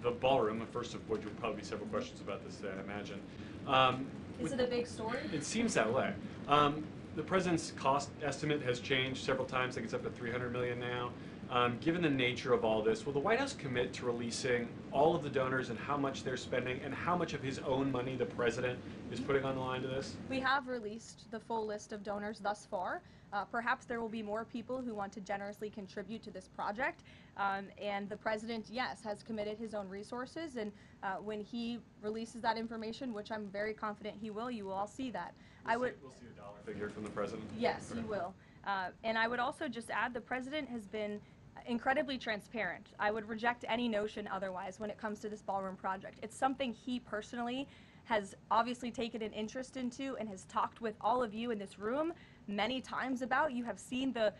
the ballroom, first of which will probably be several questions about this, I imagine. Is it a big story? It seems that way. The president's cost estimate has changed several times. I think it's up to $300 million now. Given the nature of all this, will the White House commit to releasing all of the donors and how much they're spending and how much of his own money the president is putting on the line to this? We have released the full list of donors thus far. Perhaps there will be more people who want to generously contribute to this project. And the president, yes, has committed his own resources. And when he releases that information, which I'm very confident he will, you will all see that. We'll see a dollar figure from the president? Yes, he will. And I would also just add the president has been incredibly transparent. I would reject any notion otherwise when it comes to this ballroom project. It's something he personally has obviously taken an interest into and has talked with all of you in this room many times about. You have seen the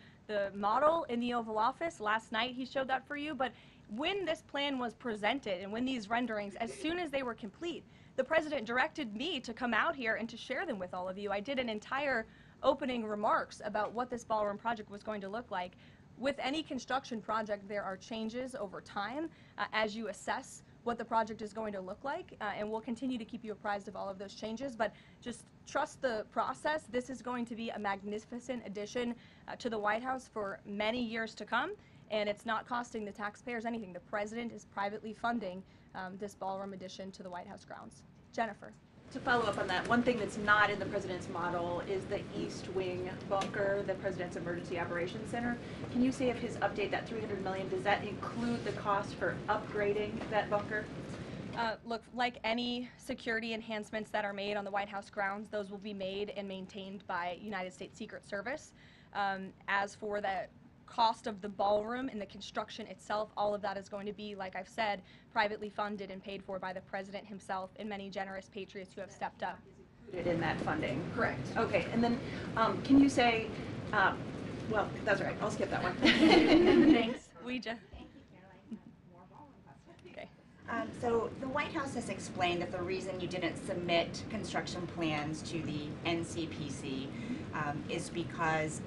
model in the Oval Office. Last night he showed that for you. But when this plan was presented and when these renderings, as soon as they were complete, the president directed me to come out here and to share them with all of you. I did an entire opening remarks about what this ballroom project was going to look like. With any construction project, there are changes over time as you assess what the project is going to look like, and we'll continue to keep you apprised of all of those changes, but just trust the process. This is going to be a magnificent addition to the White House for many years to come, and it's not costing the taxpayers anything. The president is privately funding this ballroom addition to the White House grounds. Jennifer. To follow up on that, one thing that's not in the president's model is the East Wing bunker, the President's Emergency Operations Center. Can you say if his update, that $300 million, does that include the cost for upgrading that bunker? Look, like any security enhancements that are made on the White House grounds, those will be made and maintained by United States Secret Service. As for the cost of the ballroom and the construction itself, all of that is going to be, like I've said, privately funded and paid for by the president himself and many generous patriots who have stepped up. Included in that funding? Correct. Okay, and then can you say, well, that's all right, I'll skip that one. Thanks. We just. Thank you, Karoline. More ballroom questions. Okay. So the White House has explained that the reason you didn't submit construction plans to the NCPC is because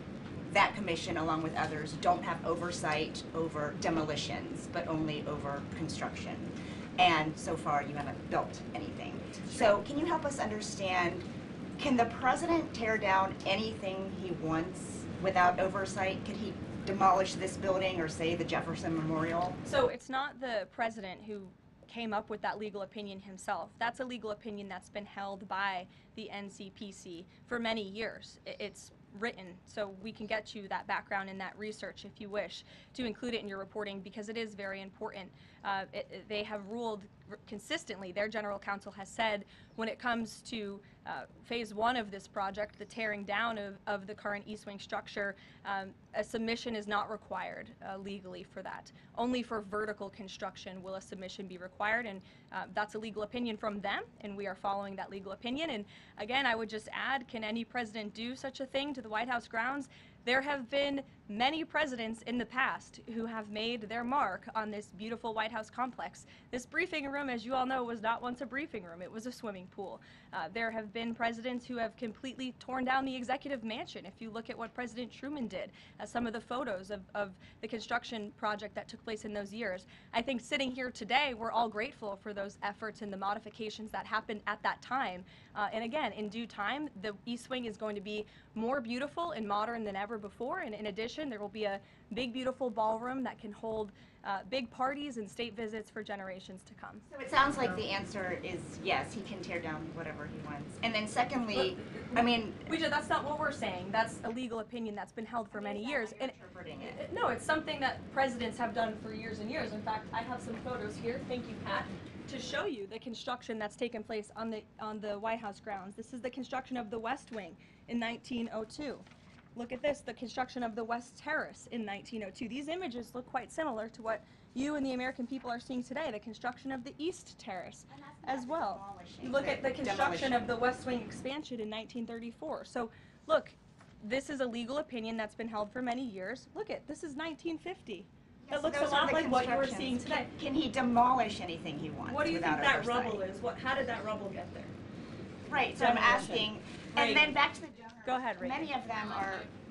that commission, along with others, don't have oversight over demolitions, but only over construction. And so far, you haven't built anything. So can you help us understand, can the president tear down anything he wants without oversight? Could he demolish this building or, say, the Jefferson Memorial? So it's not the president who came up with that legal opinion himself. That's a legal opinion that's been held by the NCPC for many years. It's written, so we can get you that background and that research if you wish to include it in your reporting, because it is very important. They have ruled consistently, their general counsel has said, when it comes to phase one of this project, the tearing down of the current East Wing structure, a submission is not required legally for that. Only for vertical construction will a submission be required, and that's a legal opinion from them, and we are following that legal opinion. And again, I would just add, can any president do such a thing to the White House grounds? There have been many presidents in the past who have made their mark on this beautiful White House complex. This briefing room, as you all know, was not once a briefing room. It was a swimming pool. There have been presidents who have completely torn down the executive mansion. If you look at what President Truman did, some of the photos of the construction project that took place in those years, I think sitting here today, we're all grateful for those efforts and the modifications that happened at that time. And again, in due time, the East Wing is going to be more beautiful and modern than ever before. And in addition, there will be a big, beautiful ballroom that can hold big parties and state visits for generations to come. So it sounds like the answer is yes, he can tear down whatever he wants. And then secondly, that's not what we're saying. That's a legal opinion that's been held for many years. And interpreting it. No, it's something that presidents have done for years and years. In fact, I have some photos here. Thank you, Pat, to show you the construction that's taken place on the White House grounds. This is the construction of the West Wing in 1902. Look at this, the construction of the West Terrace in 1902. These images look quite similar to what you and the American people are seeing today, the construction of the East Terrace as well. Look at the construction of the West Wing expansion in 1934. So look, this is a legal opinion that's been held for many years. Look at, this is 1950. That looks a lot like what you were seeing today. Can he demolish anything he wants? What do you think that oversight? rubble is? How did that rubble get there? Right, so I'm asking, and then back to the donors. Go ahead, Rachel. Many of them are